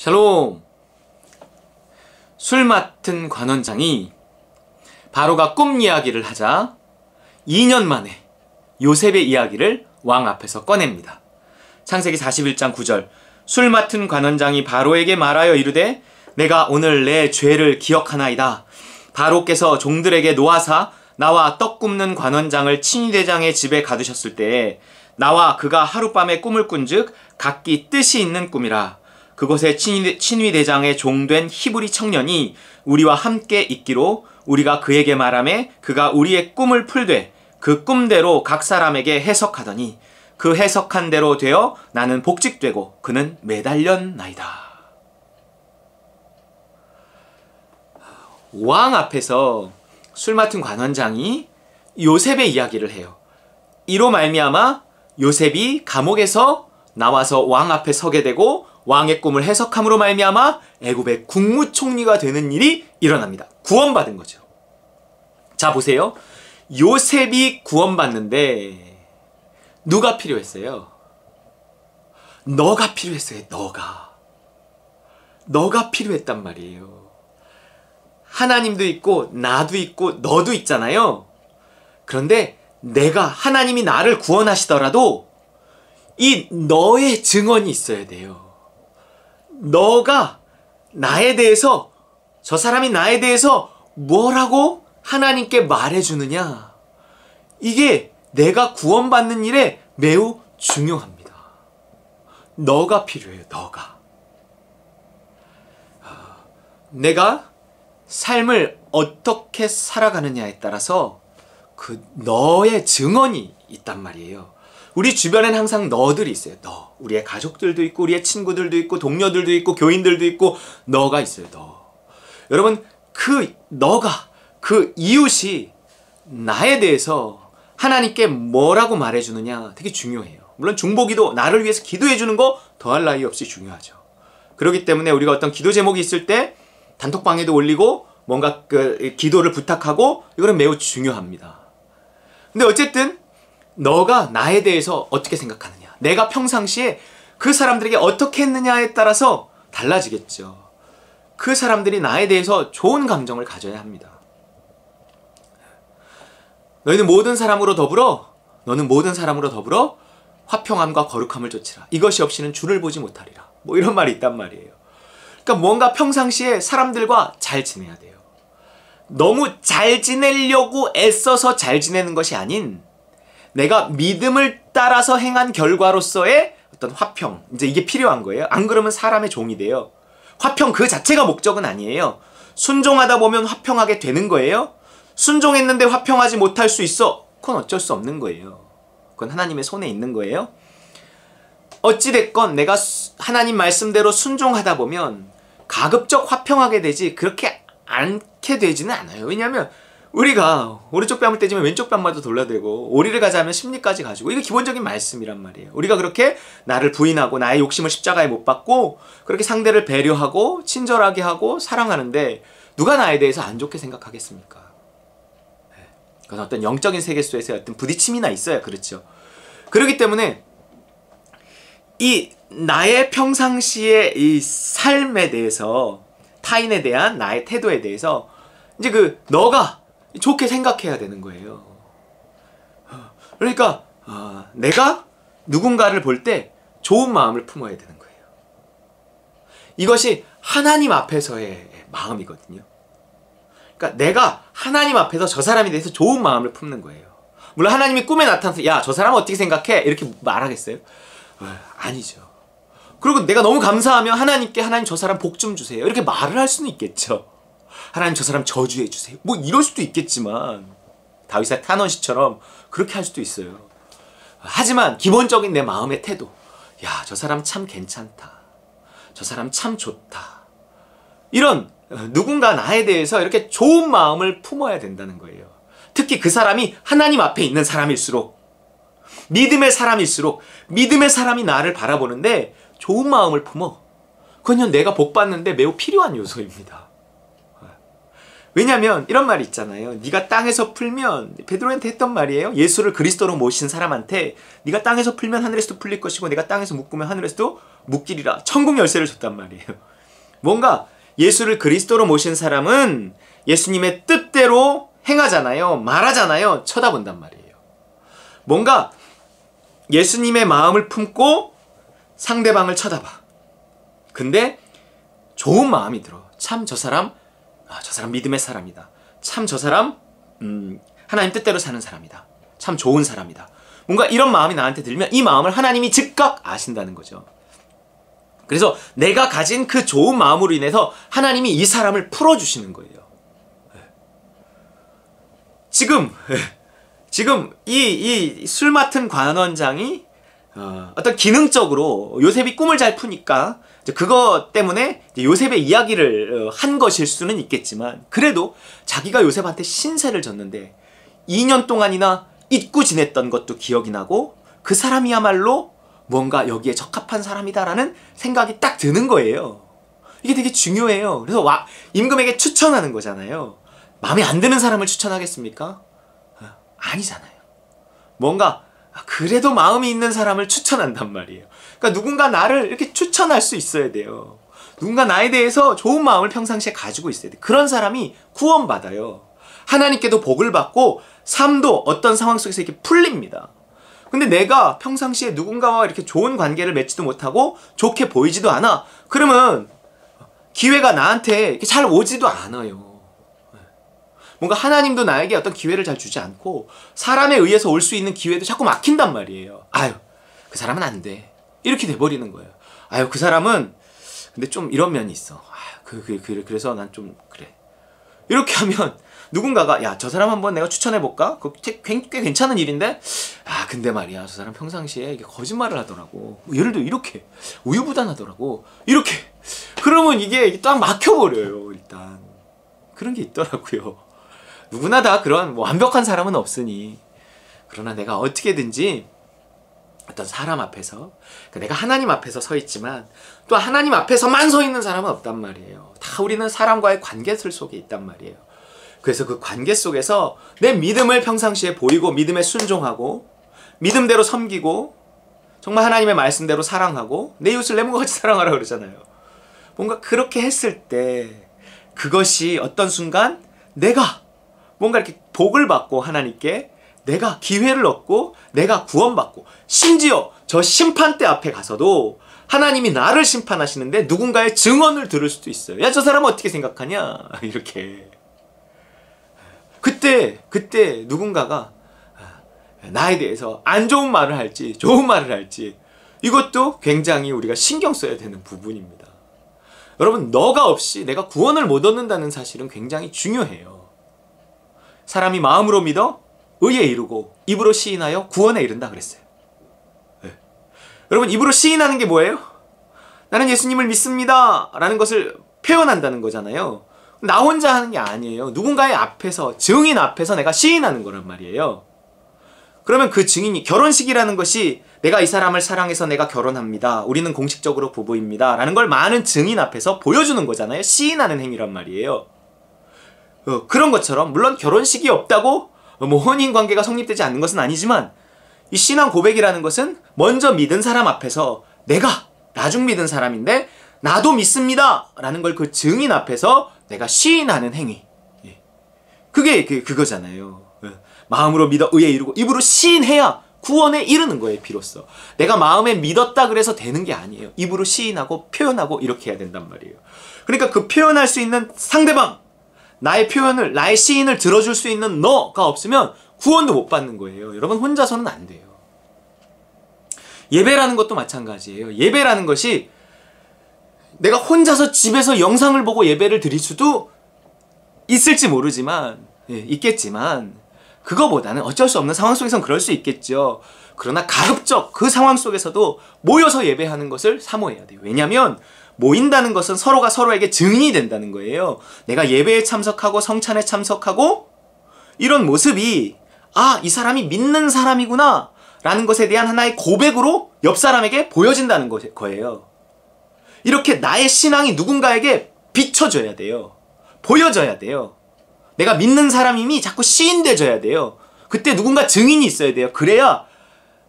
샬롬. 술 맡은 관원장이 바로가 꿈 이야기를 하자 2년 만에 요셉의 이야기를 왕 앞에서 꺼냅니다. 창세기 41장 9절. 술 맡은 관원장이 바로에게 말하여 이르되 내가 오늘 내 죄를 기억하나이다. 바로께서 종들에게 노하사 나와 떡 굽는 관원장을 친위대장의 집에 가두셨을 때에 나와 그가 하룻밤에 꿈을 꾼즉 각기 뜻이 있는 꿈이라. 그곳에 친위대장의 종된 히브리 청년이 우리와 함께 있기로 우리가 그에게 말하매 그가 우리의 꿈을 풀되 그 꿈대로 각 사람에게 해석하더니 그 해석한 대로 되어 나는 복직되고 그는 매달렸나이다. 왕 앞에서 술 맡은 관원장이 요셉의 이야기를 해요. 이로 말미암아 요셉이 감옥에서 나와서 왕 앞에 서게 되고 왕의 꿈을 해석함으로 말미암아 애굽의 국무총리가 되는 일이 일어납니다. 구원받은 거죠. 자, 보세요. 요셉이 구원받는데 누가 필요했어요? 너가 필요했어요. 너가 필요했단 말이에요. 하나님도 있고 나도 있고 너도 있잖아요. 그런데 하나님이 나를 구원하시더라도 이 너의 증언이 있어야 돼요. 너가 나에 대해서, 저 사람이 나에 대해서 뭐라고 하나님께 말해주느냐. 이게 내가 구원받는 일에 매우 중요합니다. 너가 필요해요. 내가 삶을 어떻게 살아가느냐에 따라서 그 너의 증언이 있단 말이에요. 우리 주변엔 항상 너들이 있어요. 우리의 가족들도 있고 우리의 친구들도 있고 동료들도 있고 교인들도 있고 너가 있어요. 여러분, 그 이웃이 나에 대해서 하나님께 뭐라고 말해주느냐 되게 중요해요. 물론 중보기도, 나를 위해서 기도해 주는 거 더할 나위 없이 중요하죠. 그렇기 때문에 우리가 어떤 기도 제목이 있을 때 단톡방에도 올리고 뭔가 기도를 부탁하고 이거는 매우 중요합니다. 근데 어쨌든 너가 나에 대해서 어떻게 생각하느냐, 내가 평상시에 그 사람들에게 어떻게 했느냐에 따라서 달라지겠죠. 그 사람들이 나에 대해서 좋은 감정을 가져야 합니다. 너는 모든 사람으로 더불어 화평함과 거룩함을 좇으라. 이것이 없이는 주를 보지 못하리라. 뭐 이런 말이 있단 말이에요. 그러니까 뭔가 평상시에 사람들과 잘 지내야 돼요. 너무 잘 지내려고 애써서 잘 지내는 것이 아닌 내가 믿음을 따라서 행한 결과로서의 어떤 화평, 이제 이게 필요한 거예요. 안 그러면 사람의 종이 돼요. 화평 그 자체가 목적은 아니에요. 순종하다 보면 화평하게 되는 거예요. 순종했는데 화평하지 못할 수 있어. 그건 어쩔 수 없는 거예요. 그건 하나님의 손에 있는 거예요. 어찌됐건 내가 하나님 말씀대로 순종하다 보면 가급적 화평하게 되지 그렇게 않게 되지는 않아요. 왜냐하면 우리가 오른쪽 뺨을 떼지면 왼쪽 뺨마저 돌려대고 오리를 가자면 십리까지 가지고, 이게 기본적인 말씀이란 말이에요. 우리가 그렇게 나를 부인하고 나의 욕심을 십자가에 못 박고 그렇게 상대를 배려하고 친절하게 하고 사랑하는데 누가 나에 대해서 안 좋게 생각하겠습니까? 그건 어떤 영적인 세계속에서의 어떤 부딪힘이나 있어야 그렇죠. 그렇기 때문에 이 나의 평상시의 이 삶에 대해서, 타인에 대한 나의 태도에 대해서 이제 너가 좋게 생각해야 되는 거예요. 그러니까 내가 누군가를 볼 때 좋은 마음을 품어야 되는 거예요. 이것이 하나님 앞에서의 마음이거든요. 그러니까 내가 하나님 앞에서 저 사람에 대해서 좋은 마음을 품는 거예요. 물론 하나님이 꿈에 나타나서 야, 저 사람은 어떻게 생각해? 이렇게 말하겠어요? 아니죠. 그리고 내가 너무 감사하면 하나님께 하나님 저 사람 복 좀 주세요. 이렇게 말을 할 수는 있겠죠. 하나님 저 사람 저주해 주세요. 뭐 이럴 수도 있겠지만 다윗의 탄원시처럼 그렇게 할 수도 있어요. 하지만 기본적인 내 마음의 태도, 야, 저 사람 참 괜찮다. 저 사람 참 좋다. 이런 누군가 나에 대해서 이렇게 좋은 마음을 품어야 된다는 거예요. 특히 그 사람이 하나님 앞에 있는 사람일수록, 믿음의 사람일수록 믿음의 사람이 나를 바라보는데 좋은 마음을 품어. 그건 내가 복 받는데 매우 필요한 요소입니다. 왜냐면 이런 말이 있잖아요. 네가 땅에서 풀면, 베드로한테 했던 말이에요. 예수를 그리스도로 모신 사람한테 네가 땅에서 풀면 하늘에서도 풀릴 것이고 내가 땅에서 묶으면 하늘에서도 묶이리라. 천국 열쇠를 줬단 말이에요. 뭔가 예수를 그리스도로 모신 사람은 예수님의 뜻대로 행하잖아요. 말하잖아요. 쳐다본단 말이에요. 뭔가 예수님의 마음을 품고 상대방을 쳐다봐. 근데 좋은 마음이 들어. 참 저 사람 믿음의 사람이다. 참 저 사람 하나님 뜻대로 사는 사람이다. 참 좋은 사람이다. 뭔가 이런 마음이 나한테 들면 이 마음을 하나님이 즉각 아신다는 거죠. 그래서 내가 가진 그 좋은 마음으로 인해서 하나님이 이 사람을 풀어주시는 거예요. 지금 이 술 맡은 관원장이 어떤 기능적으로 요셉이 꿈을 잘 푸니까 그것 때문에 요셉의 이야기를 한 것일 수는 있겠지만, 그래도 자기가 요셉한테 신세를 졌는데 2년 동안이나 잊고 지냈던 것도 기억이 나고 그 사람이야말로 뭔가 여기에 적합한 사람이다라는 생각이 딱 드는 거예요. 이게 되게 중요해요. 그래서 임금에게 추천하는 거잖아요. 마음에 안 드는 사람을 추천하겠습니까? 아니잖아요. 뭔가 그래도 마음이 있는 사람을 추천한단 말이에요. 그러니까 누군가 나를 이렇게 추천할 수 있어야 돼요. 누군가 나에 대해서 좋은 마음을 평상시에 가지고 있어야 돼요. 그런 사람이 구원받아요. 하나님께도 복을 받고 삶도 어떤 상황 속에서 이렇게 풀립니다. 근데 내가 평상시에 누군가와 이렇게 좋은 관계를 맺지도 못하고 좋게 보이지도 않아. 그러면 기회가 나한테 이렇게 잘 오지도 않아요. 뭔가 하나님도 나에게 어떤 기회를 잘 주지 않고 사람에 의해서 올 수 있는 기회도 자꾸 막힌단 말이에요. 아유, 그 사람은 안 돼. 이렇게 돼버리는 거예요. 아유, 그 사람은 근데 좀 이런 면이 있어. 아유, 그래서 난 좀 그래. 이렇게 하면 누군가가 야, 저 사람 한번 내가 추천해볼까? 그거 꽤 괜찮은 일인데? 근데 말이야, 저 사람 평상시에 이게 거짓말을 하더라고. 예를 들어 이렇게 우유부단하더라고. 이렇게. 그러면 이게 딱 막혀버려요. 일단 그런 게 있더라고요. 누구나 다 그런 완벽한 사람은 없으니. 그러나 내가 어떻게든지 어떤 사람 앞에서, 내가 하나님 앞에서 서 있지만 또 하나님 앞에서만 서 있는 사람은 없단 말이에요. 다 우리는 사람과의 관계 속에 있단 말이에요. 그래서 그 관계 속에서 내 믿음을 평상시에 보이고 믿음에 순종하고 믿음대로 섬기고 정말 하나님의 말씀대로 사랑하고 내 이웃을 내 몸과 같이 사랑하라 그러잖아요. 뭔가 그렇게 했을 때 그것이 어떤 순간 내가 뭔가 이렇게 복을 받고 하나님께 내가 기회를 얻고 내가 구원받고 심지어 저 심판대 앞에 가서도 하나님이 나를 심판하시는데 누군가의 증언을 들을 수도 있어요. 야, 저 사람은 어떻게 생각하냐? 이렇게. 그때 누군가가 나에 대해서 안 좋은 말을 할지 좋은 말을 할지 이것도 굉장히 우리가 신경 써야 되는 부분입니다. 여러분, 너가 없이 내가 구원을 못 얻는다는 사실은 굉장히 중요해요. 사람이 마음으로 믿어 의에 이르고 입으로 시인하여 구원에 이른다 그랬어요. 네. 여러분, 입으로 시인하는 게 뭐예요? 나는 예수님을 믿습니다 라는 것을 표현한다는 거잖아요. 나 혼자 하는 게 아니에요. 누군가의 앞에서, 증인 앞에서 내가 시인하는 거란 말이에요. 그러면 그 증인이, 결혼식이라는 것이 내가 이 사람을 사랑해서 내가 결혼합니다, 우리는 공식적으로 부부입니다 라는 걸 많은 증인 앞에서 보여주는 거잖아요. 시인하는 행위란 말이에요. 그런 것처럼 물론 결혼식이 없다고 혼인관계가 성립되지 않는 것은 아니지만 이 신앙 고백이라는 것은 먼저 믿은 사람 앞에서 내가 나중 믿은 사람인데 나도 믿습니다 라는 걸 그 증인 앞에서 내가 시인하는 행위. 그게 그거잖아요. 마음으로 믿어 의에 이르고 입으로 시인해야 구원에 이르는 거예요. 비로소 내가 마음에 믿었다 그래서 되는 게 아니에요. 입으로 시인하고 표현하고 이렇게 해야 된단 말이에요. 그러니까 그 표현할 수 있는 상대방, 나의 표현을, 나의 시인을 들어줄 수 있는 너가 없으면 구원도 못 받는 거예요. 여러분, 혼자서는 안 돼요. 예배라는 것도 마찬가지예요. 예배라는 것이 내가 혼자서 집에서 영상을 보고 예배를 드릴 수도 있을지 모르지만, 있겠지만 그거보다는 어쩔 수 없는 상황 속에서는 그럴 수 있겠죠. 그러나 가급적 그 상황 속에서도 모여서 예배하는 것을 사모해야 돼요. 왜냐하면 모인다는 것은 서로가 서로에게 증인이 된다는 거예요. 내가 예배에 참석하고 성찬에 참석하고 이런 모습이 이 사람이 믿는 사람이구나 라는 것에 대한 하나의 고백으로 옆 사람에게 보여진다는 거예요. 이렇게 나의 신앙이 누군가에게 비춰져야 돼요. 보여져야 돼요. 내가 믿는 사람임이 자꾸 시인돼져야 돼요. 그때 누군가 증인이 있어야 돼요. 그래야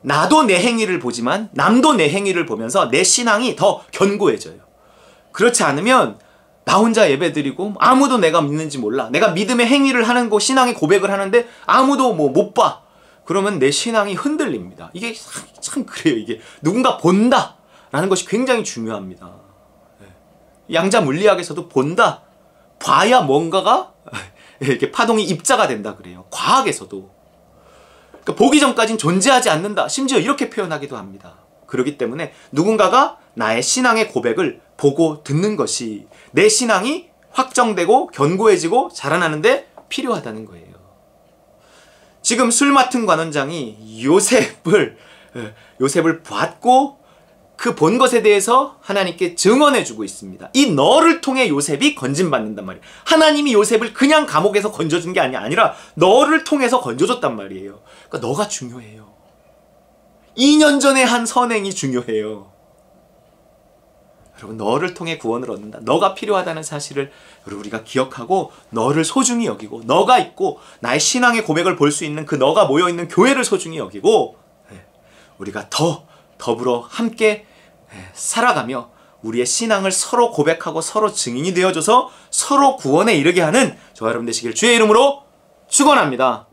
나도 내 행위를 보지만 남도 내 행위를 보면서 내 신앙이 더 견고해져요. 그렇지 않으면 나 혼자 예배드리고 아무도 내가 믿는지 몰라. 내가 믿음의 행위를 하는 거 신앙의 고백을 하는데 아무도 뭐 못 봐. 그러면 내 신앙이 흔들립니다. 이게 참 그래요. 이게 누군가 본다 라는 것이 굉장히 중요합니다. 양자 물리학에서도 본다, 봐야 뭔가가 이렇게 파동이 입자가 된다 그래요. 과학에서도. 그러니까 보기 전까진 존재하지 않는다. 심지어 이렇게 표현하기도 합니다. 그렇기 때문에 누군가가 나의 신앙의 고백을 보고 듣는 것이 내 신앙이 확정되고 견고해지고 자라나는데 필요하다는 거예요. 지금 술 맡은 관원장이 요셉을 봤고 그 본 것에 대해서 하나님께 증언해주고 있습니다. 이 너를 통해 요셉이 건진받는단 말이에요. 하나님이 요셉을 그냥 감옥에서 건져준 게 아니라 너를 통해서 건져줬단 말이에요. 그러니까 너가 중요해요. 2년 전에 한 선행이 중요해요. 여러분, 너를 통해 구원을 얻는다. 너가 필요하다는 사실을 우리가 기억하고 너를 소중히 여기고 너가 있고 나의 신앙의 고백을 볼 수 있는 그 너가 모여있는 교회를 소중히 여기고 우리가 더불어 함께 살아가며 우리의 신앙을 서로 고백하고 서로 증인이 되어줘서 서로 구원에 이르게 하는 저와 여러분 되시길 주의 이름으로 축원합니다.